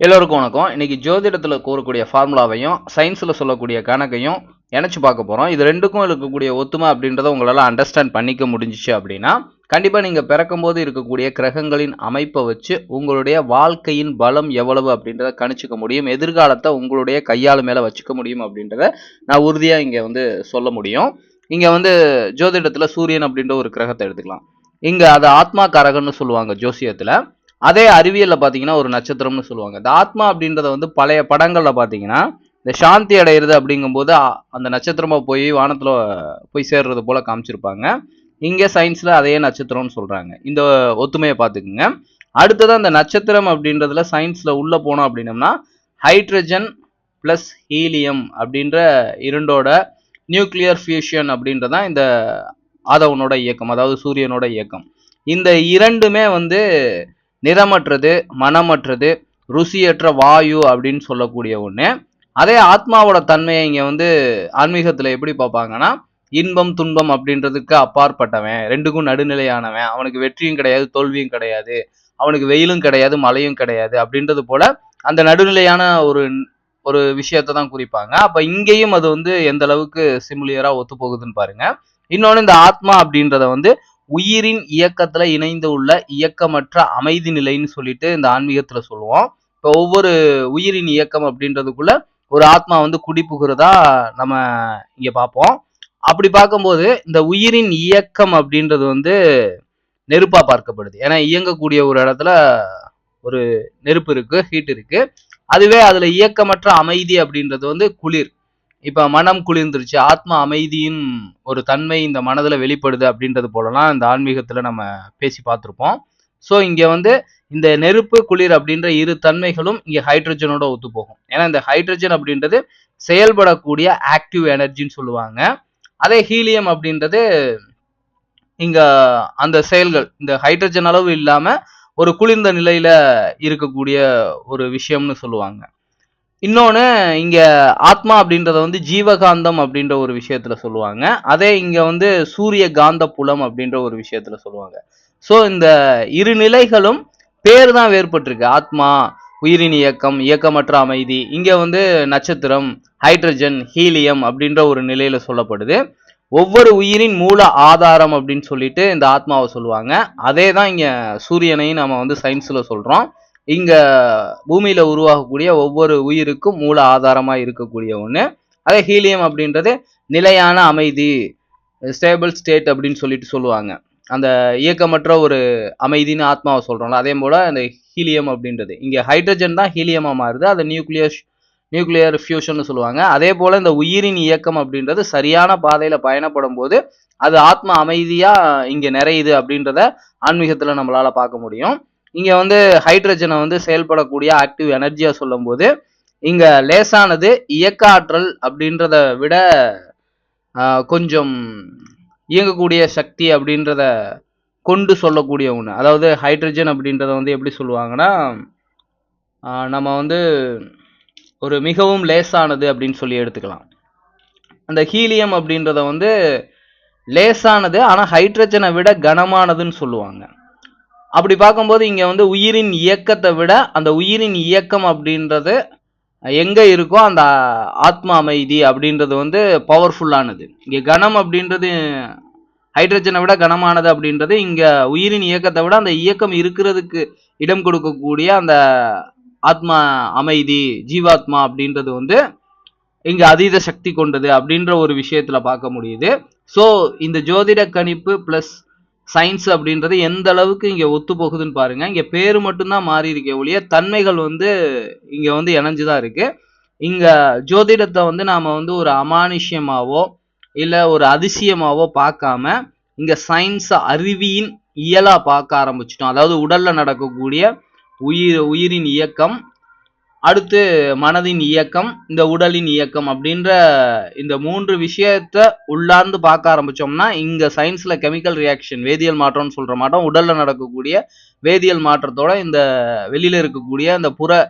எல்லோருக்கும் வணக்கம். இன்னைக்கு ஜோதிடத்துல கூறக்கூடிய ஃபார்முலாவையும் சயின்ஸ்ல சொல்லக்கூடிய கணக்கையும் இணைச்சு பார்க்க போறோம். இது ரெண்டுக்கும் இருக்கக்கூடிய ஒத்துமை அப்படின்றத உங்களால அண்டர்ஸ்டாண்ட் பண்ணிக்க முடிஞ்சிச்சு அப்படின்னா கண்டிப்பா நீங்க பிறக்கும் போது இருக்கக்கூடிய கிரகங்களின் அமைப்பை வச்சு உங்களுடைய வாழ்க்கையின் பலம் எவ்வளவு அப்படின்றத கணிச்சுக்க முடியும். எதிர்காலத்தை உங்களுடைய கையாளு மேல வச்சுக்க முடியும் அப்படின்றத நான் உறுதியா இங்க சொல்ல முடியும். இங்க ஜோதிடத்துல சூரியன் அப்படின்ற ஒரு கிரகத்தை எடுத்துக்கலாம். இங்க அது ஆத்மா காரகன்னு சொல்லுவாங்க ஜோசியத்துல. அதே அறிவியல்ல பாத்தீங்கன்னா ஒரு நட்சத்திரம்னு சொல்லுவாங்க. இந்த ஆத்மா அப்படின்றத பழைய படங்கள்ல பாத்தீங்கன்னா இந்த சாந்தி அடையிறது அப்படிங்கும்போது அந்த நட்சத்திரமா போய் வானத்துல போய் சேர்றது போல காமிச்சிருப்பாங்க. இங்க சயின்ஸ்ல அதே நட்சத்திரம்னு சொல்றாங்க. இந்த ஒத்துமையை பாத்துக்குங்க. அடுத்ததான் இந்த நட்சத்திரம் அப்படின்றதுல சயின்ஸ்ல உள்ள போனோம் அப்படின்னம்னா ஹைட்ரஜன் பிளஸ் ஹீலியம் அப்படின்ற இரண்டோட நியூக்ளியர் ஃபியூஷன் அப்படின்றதான் இந்த ஆதவனோட இயக்கம், அதாவது சூரியனோட இயக்கம். இந்த இரண்டுமே நிறமற்றது, மனமற்றது, ருசியற்ற வாயு அப்படின்னு சொல்லக்கூடிய ஒண்ணு. அதே ஆத்மாவோட தன்மையை இங்க ஆன்மீகத்துல எப்படி பார்ப்பாங்கன்னா இன்பம் துன்பம் அப்படின்றதுக்கு அப்பாற்பட்டவன், ரெண்டுக்கும் நடுநிலையானவன், அவனுக்கு வெற்றியும் கிடையாது தோல்வியும் கிடையாது, அவனுக்கு வெயிலும் கிடையாது மழையும் கிடையாது அப்படின்றது போல அந்த நடுநிலையான ஒரு ஒரு விஷயத்தை தான் குறிப்பாங்க. அப்ப இங்கேயும் அது எந்த அளவுக்கு சிமுலியரா ஒத்து போகுதுன்னு பாருங்க. இன்னொன்னு இந்த ஆத்மா அப்படின்றத உயிரின் இயக்கத்துல இணைந்து உள்ள இயக்கமற்ற அமைதி நிலைன்னு சொல்லிட்டு இந்த ஆன்மீகத்துல சொல்லுவோம். இப்போ ஒவ்வொரு உயிரின் இயக்கம் அப்படின்றதுக்குள்ள ஒரு ஆத்மா குடிபுகிறதா நம்ம இங்க பார்ப்போம். அப்படி பார்க்கும்போது இந்த உயிரின் இயக்கம் அப்படின்றது நெருப்பா பார்க்கப்படுது. ஏன்னா இயங்கக்கூடிய ஒரு இடத்துல ஒரு நெருப்பு இருக்கு, ஹீட் இருக்கு. அதுவே அதுல இயக்கமற்ற அமைதி அப்படின்றது குளிர். இப்ப மனம் குளிர்ந்துருச்சு, ஆத்மா அமைதியின் ஒரு தன்மை இந்த மனதுல வெளிப்படுது அப்படின்றது போலலாம் இந்த ஆன்மீகத்துல நம்ம பேசி பார்த்திருப்போம். சோ இங்க இந்த நெருப்பு குளிர் அப்படின்ற இரு தன்மைகளும் இங்க ஹைட்ரஜனோட ஒத்து போகும். ஏன்னா இந்த ஹைட்ரஜன் அப்படின்றது செயல்படக்கூடிய ஆக்டிவ் எனர்ஜின்னு சொல்லுவாங்க. அதே ஹீலியம் அப்படின்றது இங்க அந்த செயல்கள் இந்த ஹைட்ரஜன் அளவு இல்லாம ஒரு குளிர்ந்த நிலையில இருக்கக்கூடிய ஒரு விஷயம்னு சொல்லுவாங்க. இன்னொன்னு இங்க ஆத்மா அப்படின்றத ஜீவகாந்தம் அப்படின்ற ஒரு விஷயத்துல சொல்லுவாங்க. அதே இங்க சூரிய காந்த புலம் அப்படின்ற ஒரு விஷயத்துல சொல்லுவாங்க. சோ இந்த இரு நிலைகளும் பேர் தான் வேறுபட்டிருக்கு. ஆத்மா, உயிரின் இயக்கம், இயக்கமற்ற அமைதி. இங்க நட்சத்திரம், ஹைட்ரஜன், ஹீலியம் அப்படின்ற ஒரு நிலையில சொல்லப்படுது. ஒவ்வொரு உயிரின் மூல ஆதாரம் அப்படின்னு சொல்லிட்டு இந்த ஆத்மாவை சொல்லுவாங்க. அதே தான் இங்க சூரியனையும் நம்ம சயின்ஸ்ல சொல்றோம். இங்க பூமியில உருவாகக்கூடிய ஒவ்வொரு உயிருக்கும் மூல ஆதாரமா இருக்கக்கூடிய ஒண்ணு. அதே ஹீலியம் அப்படின்றது நிலையான அமைதி, ஸ்டேபிள் ஸ்டேட் அப்படின்னு சொல்லிட்டு சொல்லுவாங்க. அந்த இயக்கமற்ற ஒரு அமைதின்னு ஆத்மாவை சொல்றோம்ல, அதே போல அந்த ஹீலியம் அப்படின்றது இங்க ஹைட்ரஜன் தான் ஹீலியமா மாறுது. அதை நியூக்ளியர் ஃபியூஷன் சொல்லுவாங்க. அதே போல இந்த உயிரின் இயக்கம் அப்படின்றது சரியான பாதையில பயணப்படும் போது அது ஆத்ம அமைதியா இங்க நிறையுது அப்படின்றத ஆன்மீகத்துல நம்மளால பார்க்க முடியும். இங்க ஹைட்ரஜனை செயல்படக்கூடிய ஆக்டிவ் எனர்ஜியா சொல்லும் போது இங்க லேசானது, இயக்க ஆற்றல் அப்படின்றத விட கொஞ்சம் இயங்கக்கூடிய சக்தி அப்படின்றத கொண்டு சொல்லக்கூடிய ஒண்ணு. அதாவது ஹைட்ரஜன் அப்படின்றத எப்படி சொல்லுவாங்கன்னா நம்ம ஒரு மிகவும் லேசானது அப்படின்னு சொல்லி எடுத்துக்கலாம். அந்த ஹீலியம் அப்படின்றத லேசானது ஆனா ஹைட்ரஜனை விட கனமானதுன்னு சொல்லுவாங்க. அப்படி பார்க்கும்போது இங்க உயிரின் இயக்கத்தை விட அந்த உயிரின் இயக்கம் அப்படின்றது எங்க இருக்கோ அந்த ஆத்மா அமைதி அப்படின்றது பவர்ஃபுல்லானது. இங்க கனம் அப்படின்றது ஹைட்ரஜனை விட கனமானது அப்படின்றது இங்க உயிரின் இயக்கத்தை விட அந்த இயக்கம் இருக்கிறதுக்கு இடம் கொடுக்கக்கூடிய அந்த ஆத்மா அமைதி, ஜீவாத்மா அப்படின்றது இங்க அதீத சக்தி கொண்டது அப்படின்ற ஒரு விஷயத்துல பார்க்க முடியுது. சோ இந்த ஜோதிட கணிப்பு பிளஸ் சயின்ஸ் அப்படின்றது எந்த அளவுக்கு இங்க ஒத்து போகுதுன்னு பாருங்க. இங்க பேரு மட்டும்தான் மாறி இருக்க ஒழிய தன்மைகள் இங்க இணைஞ்சுதான் இருக்கு. இங்க ஜோதிடத்தை நாம ஒரு அமானுஷ்யமாவோ இல்ல ஒரு அதிசயமாவோ பார்க்காம இங்க சயின்ஸ் அறிவியின் இயலா பார்க்க ஆரம்பிச்சிட்டோம். அதாவது உடல்ல நடக்கக்கூடிய உயிரின் இயக்கம், அடுத்து மனதின் இயக்கம், இந்த உடலின் இயக்கம் அப்படின்ற இந்த மூன்று விஷயத்த உள்ளார்ந்து பார்க்க ஆரம்பிச்சோம்னா இங்க சயின்ஸ்ல கெமிக்கல் ரியாக்ஷன், வேதியியல் மாற்றம்னு சொல்ற மாட்டோம். உடல்ல நடக்கக்கூடிய வேதியியல் மாற்றத்தோட இந்த வெளியில இருக்கக்கூடிய அந்த புற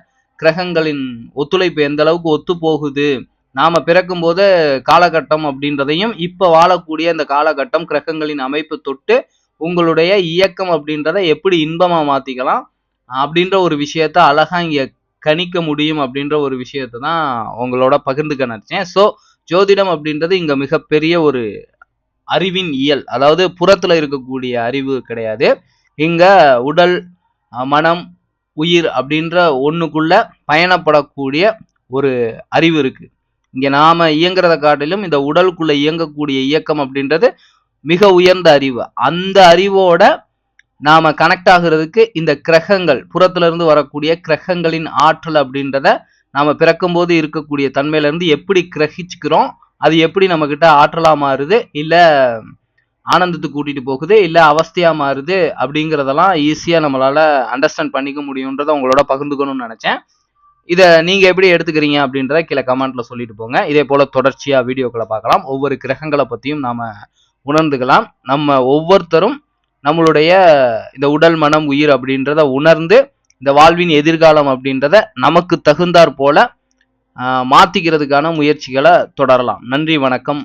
கிரகங்களின் ஒத்துழைப்பு எந்த அளவுக்கு ஒத்து போகுது, நாம பிறக்கும் போது காலகட்டம் அப்படின்றதையும் இப்ப வாழக்கூடிய இந்த காலகட்டம் கிரகங்களின் அமைப்பு தொட்டு உங்களுடைய இயக்கம் அப்படின்றத எப்படி இன்பமா மாத்திக்கலாம் அப்படின்ற ஒரு விஷயத்த அழகா இங்க கணிக்க முடியும் அப்படின்ற ஒரு விஷயத்தை தான் உங்களோட பகிர்ந்துக்க நினைச்சேன். ஸோ ஜோதிடம் அப்படின்றது இங்க மிகப்பெரிய ஒரு அறிவின் இயல், அதாவது புறத்துல இருக்கக்கூடிய அறிவு கிடையாது. இங்க உடல், மனம், உயிர் அப்படின்ற ஒண்ணுக்குள்ள பயணப்படக்கூடிய ஒரு அறிவு இருக்கு. இங்க நாம இயங்குறத காட்டிலும் இந்த உடலுக்குள்ள இயங்கக்கூடிய இயக்கம் அப்படின்றது மிக உயர்ந்த அறிவு. அந்த அறிவோட நாம கனெக்ட் ஆகுறதுக்கு இந்த கிரகங்கள், புறத்துல இருந்து வரக்கூடிய கிரகங்களின் ஆற்றல் அப்படின்றத நாம பிறக்கும் போது இருக்கக்கூடிய தன்மையில இருந்து எப்படி கிரகிச்சுக்கிறோம், அது எப்படி நம்ம கிட்ட ஆற்றலா மாறுது, இல்ல ஆனந்தத்துக்கு கூட்டிட்டு போகுது, இல்ல அவஸ்தையா மாறுது அப்படிங்கறதெல்லாம் ஈஸியா நம்மளால அண்டர்ஸ்டாண்ட் பண்ணிக்க முடியும்ன்றத உங்களோட பகிர்ந்துக்கணும்னு நினைச்சேன். இத நீங்க எப்படி எடுத்துக்கிறீங்க அப்படின்றத கீழே கமெண்ட்ல சொல்லிட்டு போங்க. இதே போல தொடர்ச்சியா வீடியோக்களை பார்க்கலாம். ஒவ்வொரு கிரகங்களை பத்தியும் நாம உணர்ந்துக்கலாம். நம்ம ஒவ்வொருத்தரும் நம்மளுடைய இந்த உடல், மனம், உயிர் அப்படின்றத உணர்ந்து இந்த வாழ்வின் எதிர்காலம் அப்படின்றத நமக்கு தகுந்தாற் போல மாத்திக்கிறதுக்கான முயற்சிகளை தொடரலாம். நன்றி, வணக்கம்.